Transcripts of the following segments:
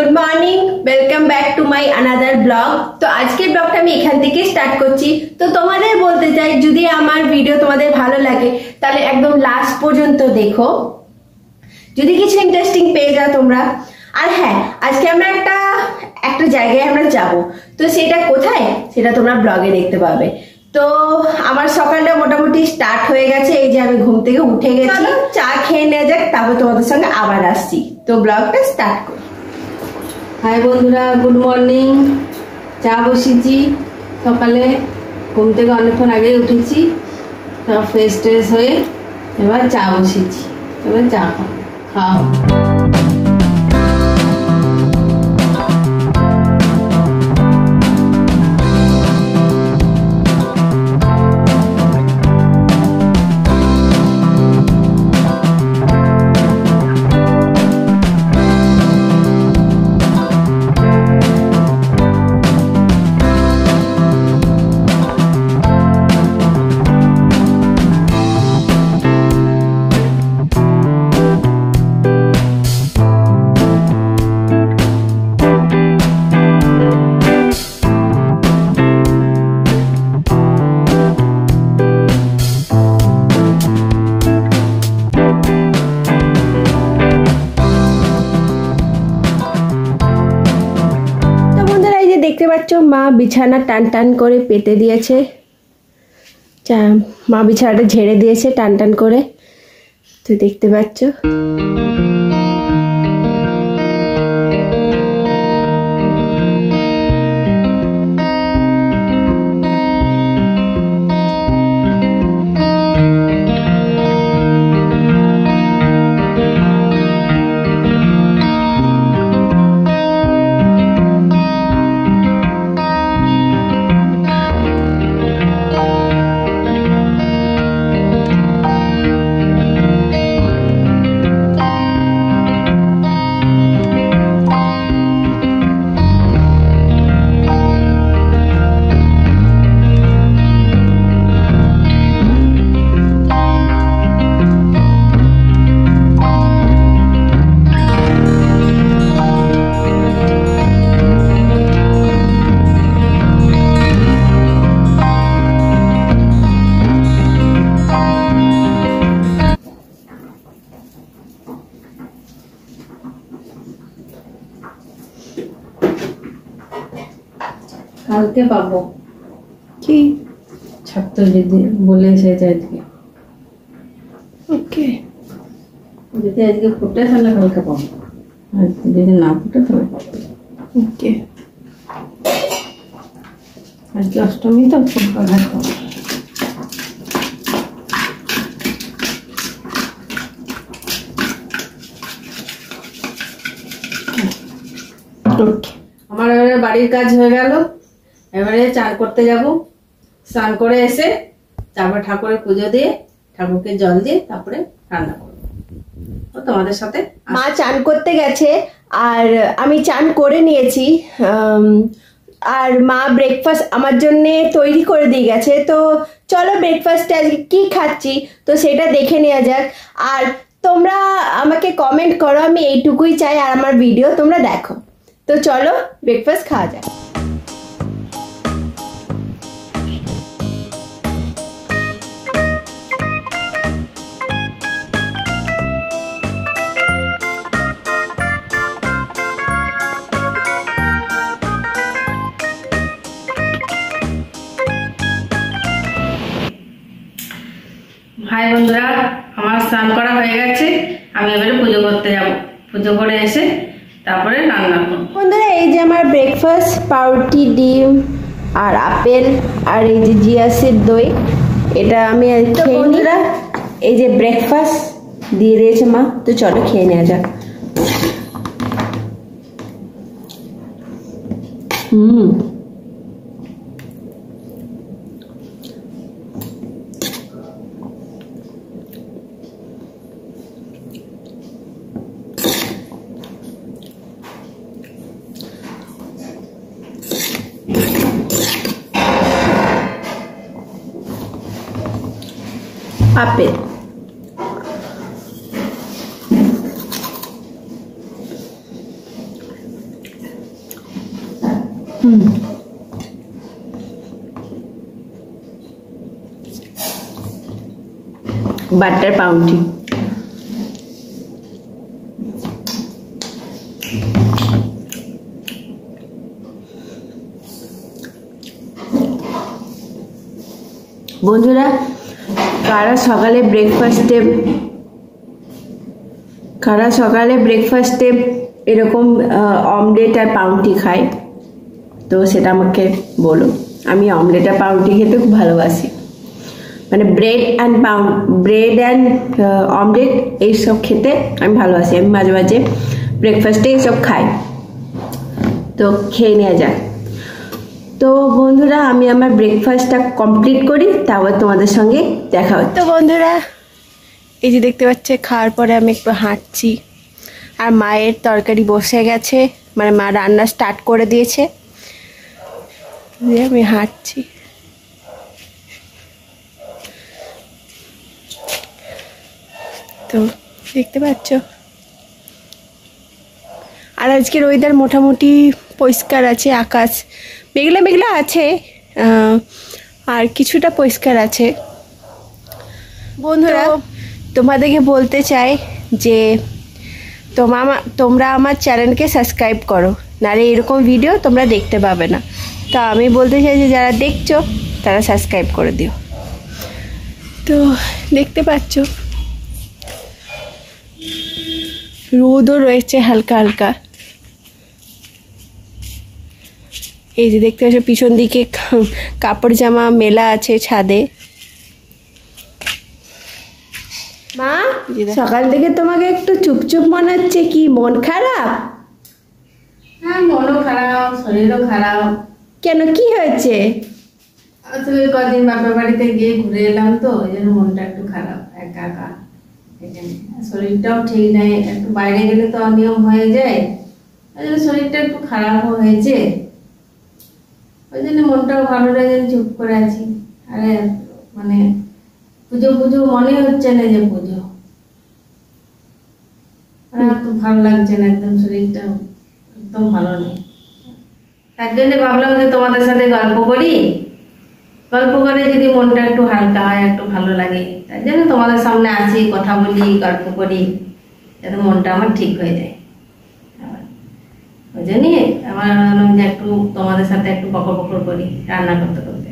Good morning, welcome back to my another blog. তো আজকের ব্লগটা আমি এখান থেকে স্টার্ট করছি। তো তোমাদের বলতে চাই, যদি আমার ভিডিও তোমাদের ভালো লাগে তাহলে একদম লাস্ট পর্যন্ত দেখো, যদি কিছু ইন্টারেস্টিং পেয়ে যাও তোমরা। আর হ্যাঁ, আজকে আমরা একটা জায়গায় আমরা যাব, তো সেটা কোথায় সেটা তোমরা ব্লগে দেখতে পাবে। তো আমার সকালটা মোটামুটি স্টার্ট হয়ে গেছে, এই যে আমি ঘুম থেকে উঠে গেছি, চা খেয়ে নেওয়া যাক, তারপর তোমাদের সঙ্গে আবার আসছি। তো ব্লগটা স্টার্ট করি। হাই বন্ধুরা, গুড মর্নিং। চা বসিয়েছি সকালে, ঘুম থেকে অনেকক্ষণ আগেই উঠেছি, সব ফ্রেশ ট্রেশ হয়ে এবার চা বসিয়েছি। এবার চা খাওয়া দেখতে পাচ্ছ, মা বিছানা টান টান করে পেতে দিয়েছে, মা বিছানাটা ঝেড়ে দিয়েছে টান টান করে, তো দেখতে পাচ্ছ। কালকে পাবো কি ছাত্র যদি বলে এসেছে আজকে। ওকে, যদি আজকে ফুটে তাহলে কালকে পাবো, আর যদি না ফুটে তাহলে পাবো। ওকে, আজকে অষ্টমী তো ফুটবল ঘাট পাবো। ওকে। আমার এবারে বাড়ির কাজ হয়ে গেল, এবারে চান করতে যাব। স্নান করে এসে তারপরে ঠাকুরের পুজো দিয়ে, ঠাকুরকে জল দিয়ে তারপরে রান্না করবো। তো তোমাদের সাথে মা চান করতে গেছে আর আমি চান করে নিয়েছি, আর মা ব্রেকফাস্ট আমার জন্য তৈরি করে দিয়ে গেছে। তো চলো ব্রেকফাস্টে আজকে কি খাচ্ছি তো সেটা দেখে নেওয়া যাক। আর তোমরা আমাকে কমেন্ট করো, আমি এইটুকুই চাই, আর আমার ভিডিও তোমরা দেখো। তো চলো ব্রেকফাস্ট খাওয়া যাক। হাই বন্ধুরা, আমার স্নান করা হয়ে গেছে, আমি এবারে পুজো করতে যাব। পুজো করে এসে তারপরে রান্না করব। বন্ধুরা, এই যে আমার ব্রেকফাস্ট, পাউরুটি, ডিম আর আপেল, আর এই যে জিয়াসিড দই, এটা আমি খেয়ে বন্ধুরা। এই যে ব্রেকফাস্ট দিয়ে দিয়েছে মা, তো চলো খেয়ে নেওয়া যাক। আপেল, বাটার পাউরুটি। বন্ধুরা, কারা সকালে ব্রেকফাস্টে এরকম অমলেট আর পাউরুটি খায়, তো সেটা আমাকে বলো। আমি অমলেট আর পাউরুটি খেতে খুব ভালোবাসি, মানে ব্রেড অ্যান্ড অমলেট এইসব খেতে আমি ভালোবাসি। আমি মাঝে মাঝে ব্রেকফাস্টে এইসব খাই, তো খেয়ে নেওয়া যাক। তো বন্ধুরা, আমি আমার ব্রেকফাস্টটা কমপ্লিট করি, তারপর তোমাদের সঙ্গে দেখা হচ্ছে। তো বন্ধুরা, এই যে দেখতে পাচ্ছে, খাওয়ার পরে আমি একটু হাঁটছি, আর মায়ের তরকারি বসে গেছে, মানে মা রান্না স্টার্ট করে দিয়েছে, আমি হাঁটছি। তো দেখতে পাচ্ছ, আর আজকের ওয়েদার মোটামুটি পরিষ্কার আছে, আকাশ মেঘলা মেঘলা আছে, আর কিছুটা পরিষ্কার আছে। বন্ধুরা, তোমাদেরকে বলতে চাই যে তোমরা আমার চ্যানেলকে সাবস্ক্রাইব করো, নাহলে এরকম ভিডিও তোমরা দেখতে পাবে না। তো আমি বলতে চাই যে যারা দেখছো তারা সাবস্ক্রাইব করে দিও। তো দেখতে পাচ্ছ, রোদও রয়েছে হালকা হালকা। এই যে দেখতে পাচ্ছ, পিছন দিকে কাপড় জামা মেলা আছে ছাদে। মা, সকাল থেকে তোমাকে একটু চুপচুপ মনে হচ্ছে, কি মন খারাপ? হ্যাঁ, মনও খারাপ, শরীরও খারাপ। কেন, কি হয়েছে? আসলে কদিন বাপের বাড়িতে গিয়ে ঘুরে এলাম, তো ওই জন্য মনটা একটু খারাপ, একা একা। শরীরটাও ঠিক নাই, একটু বাইরে গেলে তো অনিয়ম হয়ে যায়, ওই জন্য শরীরটা একটু খারাপও হয়েছে, ওই জন্য মনটাও ভালো লাগে, চুপ করে আছি। আরে মানে পুজো পুজো মনে হচ্ছে না যে পুজো, তো ভালো লাগছে না, একদম শরীরটা একদম ভালো নেই। তার জন্য ভাবলাম যে তোমাদের সাথে গল্প করে যদি মনটা একটু হালকা হয়, একটু ভালো লাগে, তার জন্য তোমাদের সামনে আসি, কথা বলি, গল্প করি, যাতে মনটা আমার ঠিক হয়ে যায়। ওই জন্যই আমার ভাবলাম যে একটু তোমাদের সাথে একটু বকর বকর করি রান্না করতে করতে।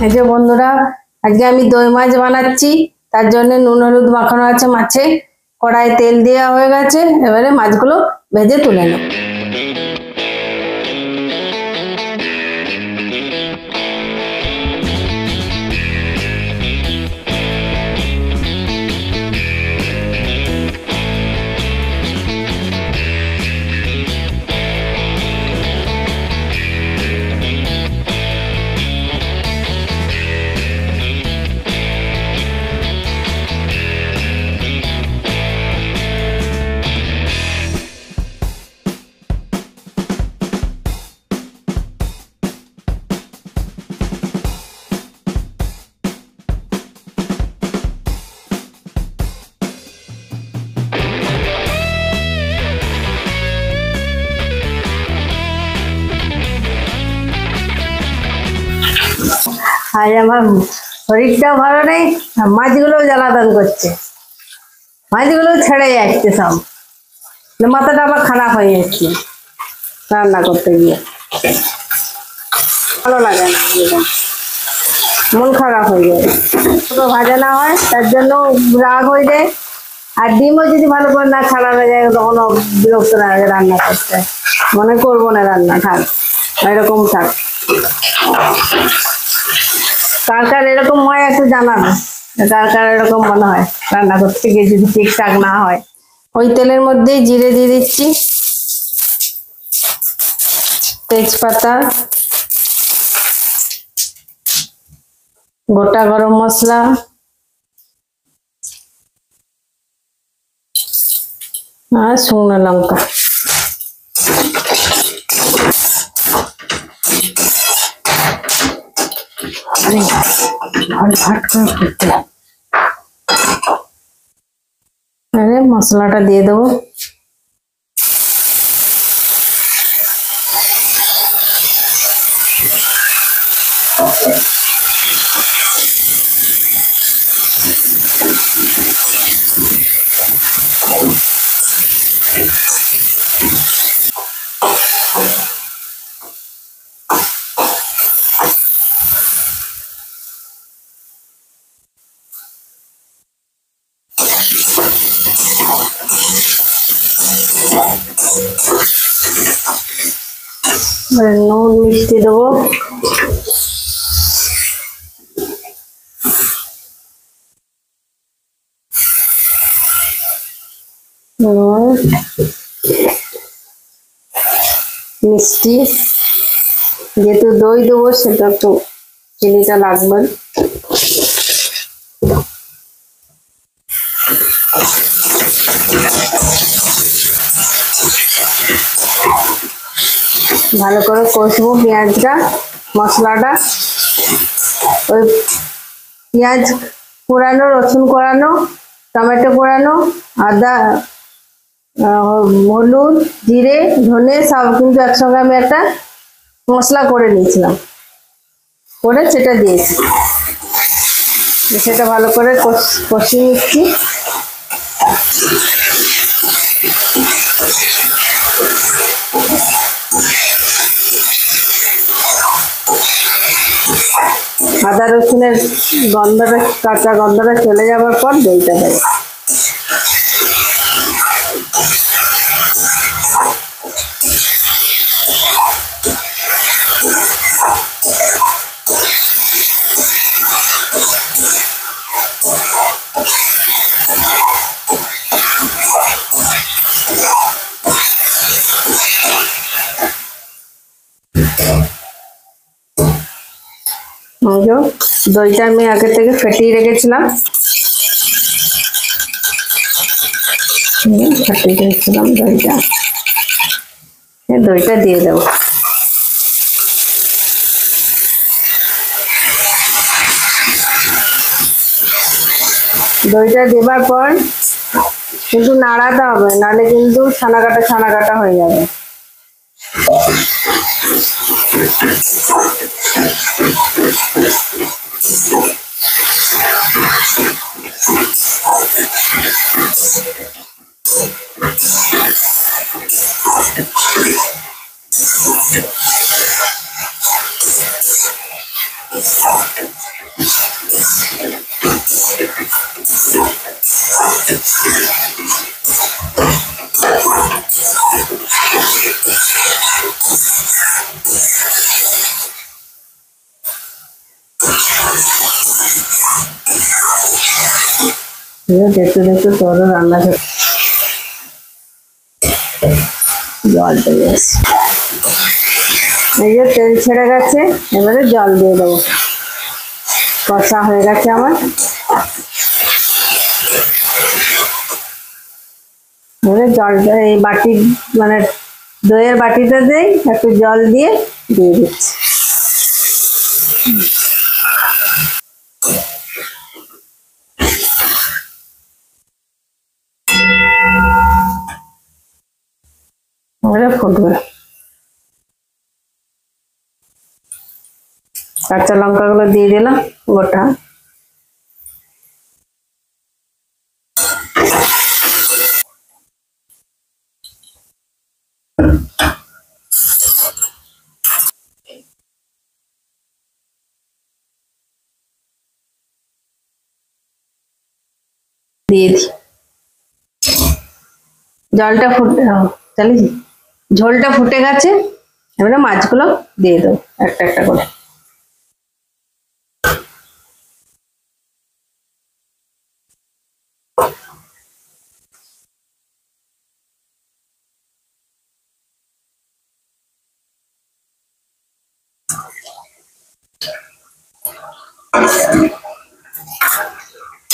এই যে বন্ধুরা, আজকে আমি দই মাছ বানাচ্ছি, তার জন্য নুন হলুদ মাখানো আছে মাছে, কড়াই তেল দেওয়া হয়ে গেছে, এবারে মাছগুলো ভেজে তুলে নেব। আজ আমার শরীরটাও ভালো নেই, মাছগুলো জ্বালাতন করছে, মাছগুলো ছেড়ে যাচ্ছে সব, মাথাটা আবার খারাপ হয়ে যাচ্ছে রান্না করতে গিয়ে, ভালো লাগে না, মন খারাপ হয়ে যায়। তো ভাজা না হয় তার জন্য রাগ হয়ে যায়, আর ডিমও যদি ভালো করে না ছাড়ানো যায় তখনও বিরক্ত লাগে রান্না করতে, মনে করবো না রান্না, থাক এরকম থাক। কার কার এরকম হয় একটু জানাবে, কার কার এরকম মনে হয় রান্না করতে গিয়ে যদি ঠিকঠাক না হয়। ওই তেলের মধ্যেই জিরে দিয়ে দিচ্ছি, তেজপাতা, গোটা গরম মশলা, আর শুকনো লঙ্কা। মশলাটা দিয়ে দেবো। নুন মিষ্টি দেবো। মিষ্টি, যেহেতু দই দেবো সেটা তো চিনিটা লাগবে। ভালো করে কষবো পেঁয়াজটা, মশলাটা। ওই পেঁয়াজ কোড়ানো, রসুন কোড়ানো, টমেটো কোড়ানো, আদা, হলুদ, জিরে, ধনে সব কিন্তু একসঙ্গে আমি একটা মশলা করে নিয়েছিলাম, করে সেটা দিয়েছি। সেটা ভালো করে কষিয়ে নিচ্ছি। আদা রসুনের গন্ধটা, কাঁচা গন্ধটা চলে যাওয়ার পর দইটা দেবো। দইটা আমি আগে থেকে ফেটিয়ে রেখেছিলাম, দইটা দিয়ে দেবো। দইটা দেবার পর কিন্তু নাড়াতে হবে, নাহলে কিন্তু ছানা কাটা হয়ে যাবে। দেখতে দেখতে তোর রান্না জল দিয়ে আসছে। এই যে তেল ছেড়ে গেছে, এবারে জল দিয়ে দেবো। কষা হয়ে গেছে আমার। এবারে জলটা এই বাটি, মানে দইয়ের বাটিটা দিয়ে একটু জল দিয়ে দিচ্ছি। ফুটবে। কাঁচা লঙ্কাগুলো দিয়ে দিলাম গোটা। দিয়ে দি জলটা ফুটে, চালিয়ে ঝোলটা ফুটে গেছে। এবারে মাছগুলো দিয়ে দেবো একটা একটা করে।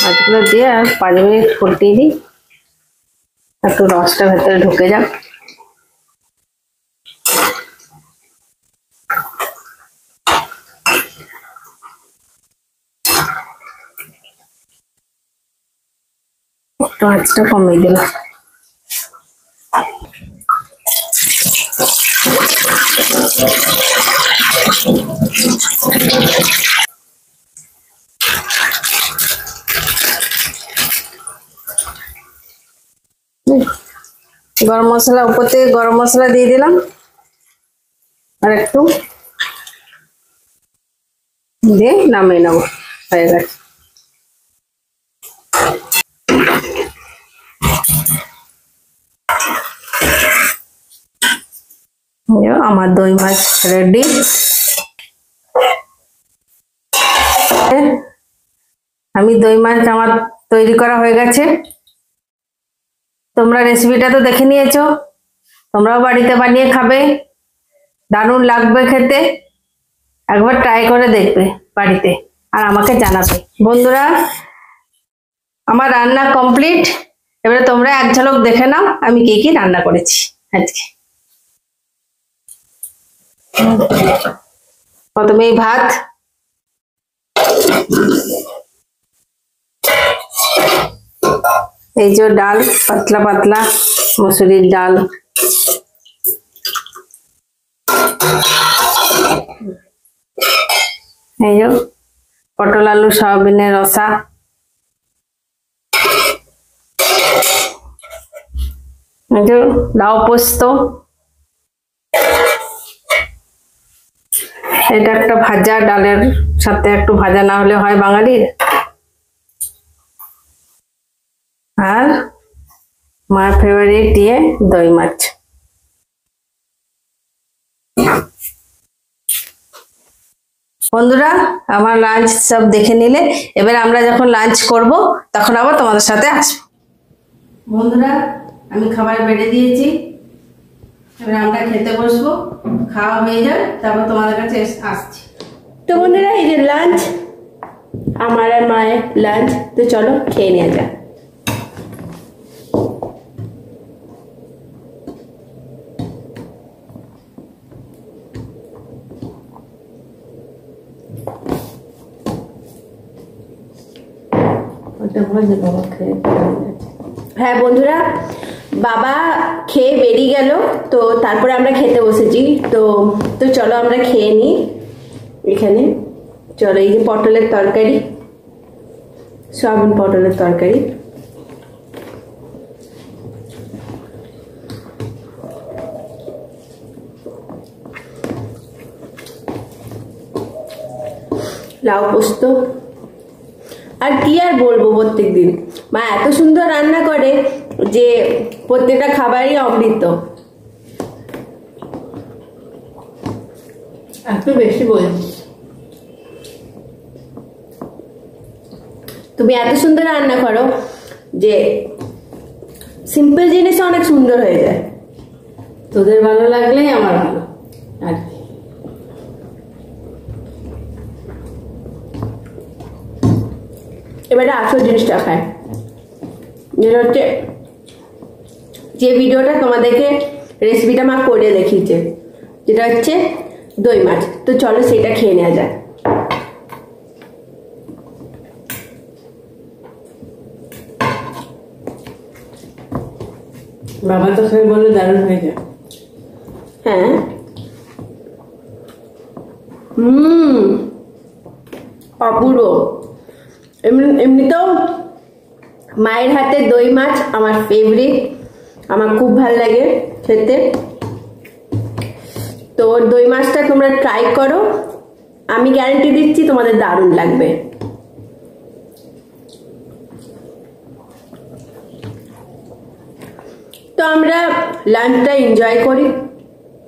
মাছগুলো দিয়ে আর 5 মিনিট ফুটিয়ে দিই, একটু রসটা ভেতরে ঢুকে যাক। একটু আঁচটা কমিয়ে দিলাম। গরম মশলা উপর থেকে গরম মশলা দিয়ে দিলাম, আর একটু দিয়ে নামিয়ে নেবো, হয়ে গেছে। আমার দই মাছ রেডি। আমি দই মাছ আমার তৈরি করা হয়ে গেছে। তোমরা রেসিপিটা তো দেখে নিয়েছো, তোমরাও বাড়িতে বানিয়ে খাবে, দারুণ লাগবে খেতে। একবার ট্রাই করে দেখবে বাড়িতে আর আমাকে জানাবে। বন্ধুরা, আমার রান্না কমপ্লিট। এবারে তোমরা এক ঝলক দেখে নাও আমি কি কি রান্না করেছি আজকে। প্রথমে ভাত, এই যে ডাল, পাতলা পাতলা মসুরির ডাল, এই যে পটল আলু সয়াবিনের রসা, এই যে লাউ পোস্ত, এটা একটা ভাজা, ডালের সাথে একটু ভাজা না হলে হয় বাঙালির, আর মার ফেভারিট দিয়ে দই মাছ। বন্ধুরা, আমার লাঞ্চ সব দেখে নিলে, এবার আমরা যখন লাঞ্চ করব তখন আবার তোমাদের সাথে আসবো। বন্ধুরা, আমি খাবার বেড়ে দিয়েছি, এবার আমরা খেতে বসবো। খাওয়া হয়ে যাবে তারপর তোমাদের কাছে আসছি। তো বন্ধুরা, এই যে লাঞ্চ, আমার আর মায়ের লাঞ্চ। তো চলো খেয়ে নেওয়া যাক। হ্যাঁ বন্ধুরা, বাবা খেয়ে বেরিয়ে গেল, তো তারপরে আমরা খেতে বসেছি। তো তো চলো আমরা খেয়ে নিই। এখানে চলো, এই যে পটলের তরকারি, সয়াবিন পটলের তরকারি, লাউ পোস্ত, আর কি আর বলবো। প্রত্যেকদিন মা এত সুন্দর রান্না করে যে প্রত্যেকটা খাবারই অমৃত। একটু বেশি বলছি। তুমি এত সুন্দর রান্না করো যে সিম্পল জিনিস অনেক সুন্দর হয়ে যায়। তোদের ভালো লাগলেই আমার ভালো। আর এবারে আসল জিনিসটা খায়, যেটা হচ্ছে যে ভিডিওটা তোমাদেরকে রেসিপিটা মা করে দেখিয়েছে, যেটা হচ্ছে দই মাছ। তো চলো সেটা খেয়ে নেওয়া যায়। বাবা তো খেয়ে বললো দারুণ হয়ে যায়। হ্যাঁ, অপূর্ব। এমনিতেও মায়ের হাতে দই মাছ আমার ফেভারিট, আমার খুব ভালো লাগে খেতে। তো দই মাছটা তোমরা ট্রাই করো, আমি গ্যারান্টি দিচ্ছি তোমাদের দারুণ লাগবে। তো আমরা লাঞ্চটা এনজয় করি,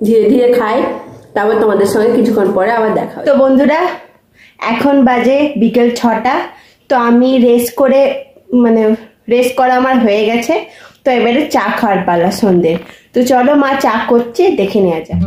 ধীরে ধীরে খাই, তারপর তোমাদের সঙ্গে কিছুক্ষণ পরে আবার দেখা হবে। তো বন্ধুরা, এখন বাজে বিকেল 6টা। তো আমি রেস্ট করে, মানে রেস্ট করা আমার হয়ে গেছে। তো এবারে চা খাওয়ার পালা সন্ধ্যে। তো চলো মা চা করছে, দেখে নেওয়া যাক।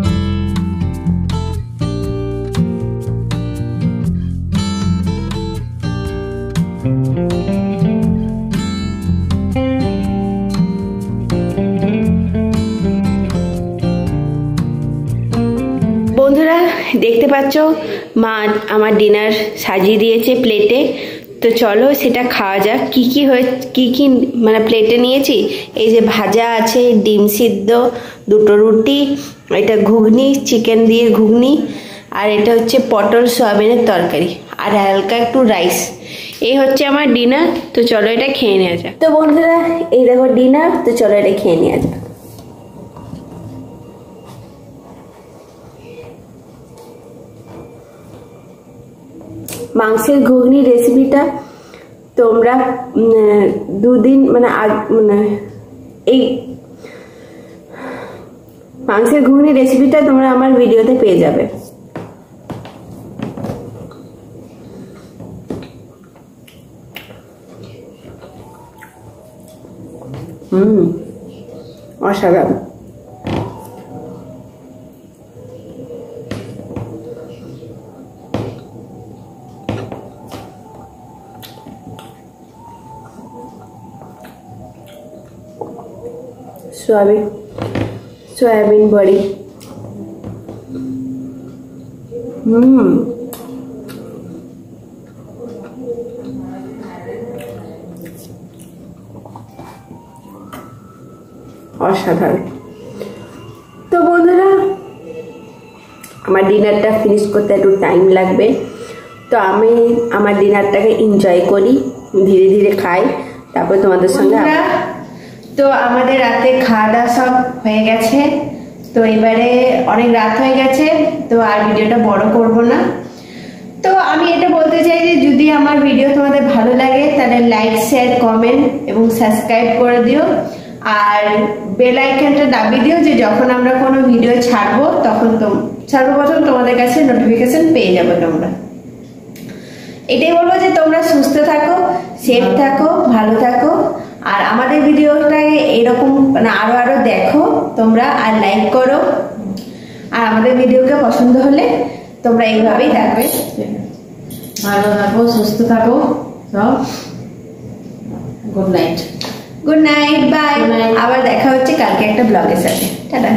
দেখতে পাচ্ছ মা আমার ডিনার সাজিয়ে দিয়েছে প্লেটে। তো চলো সেটা খাওয়া যাক। কি কি মানে প্লেটে নিয়েছি, এই যে ভাজা আছে, ডিম সিদ্ধ, দুটো রুটি, এটা ঘুগনি, চিকেন দিয়ে ঘুগনি, আর এটা হচ্ছে পটল সয়াবিনের তরকারি, আর হালকা একটু রাইস। এই হচ্ছে আমার ডিনার। তো চলো এটা খেয়ে নেওয়া যাক। তো বন্ধুরা এই দেখো ডিনার, তো চলো এটা খেয়ে নেওয়া যাক। মাংসের ঘুগনি রেসিপিটা তোমরা দুদিন মানে এই মাংসের ঘুগনি রেসিপিটা তোমরা আমার ভিডিওতে পেয়ে যাবে। অসাধারণ। सोयाबीन बड़ी। অসাধারণ। তো বন্ধুরা আমার ডিনারটা ফিনিশ করতে একটু টাইম লাগবে, তো আমি আমার ডিনারটাকে এনজয় করি, ধীরে ধীরে খাই, তারপর তোমাদের সঙ্গে। তো আমাদের রাতে খাওয়া দাওয়া সব হয়ে গেছে। তো এবারে অনেক রাত হয়ে গেছে, তো আর ভিডিওটা বড় করব না। তো আমি এটা বলতে চাই যে যদি আমার ভিডিও তোমাদের ভালো লাগে তাহলে লাইক, শেয়ার, কমেন্ট এবং সাবস্ক্রাইব করে দিও, আর বেল আইকনটা দাবিয়ে দিও যে যখন আমরা কোনো ভিডিও ছাড়বো তখন সর্বপ্রথম তোমাদের কাছে নোটিফিকেশন পেয়ে যাবে তোমরা। এটাই বলবো যে তোমরা সুস্থ থাকো, সেফ থাকো, ভালো থাকো, আর আমাদের ভিডিওটা এরকম মানে আরো দেখো তোমরা, আর লাইক করো, আর আমাদের ভিডিওকে পছন্দ হলে তোমরা এইভাবেই থাকবে। ভালো থাকো, সুস্থ থাকো সব। Good night. Good night, bye. আবার দেখা হচ্ছে কালকে একটা ব্লগের সাথে। টাটা।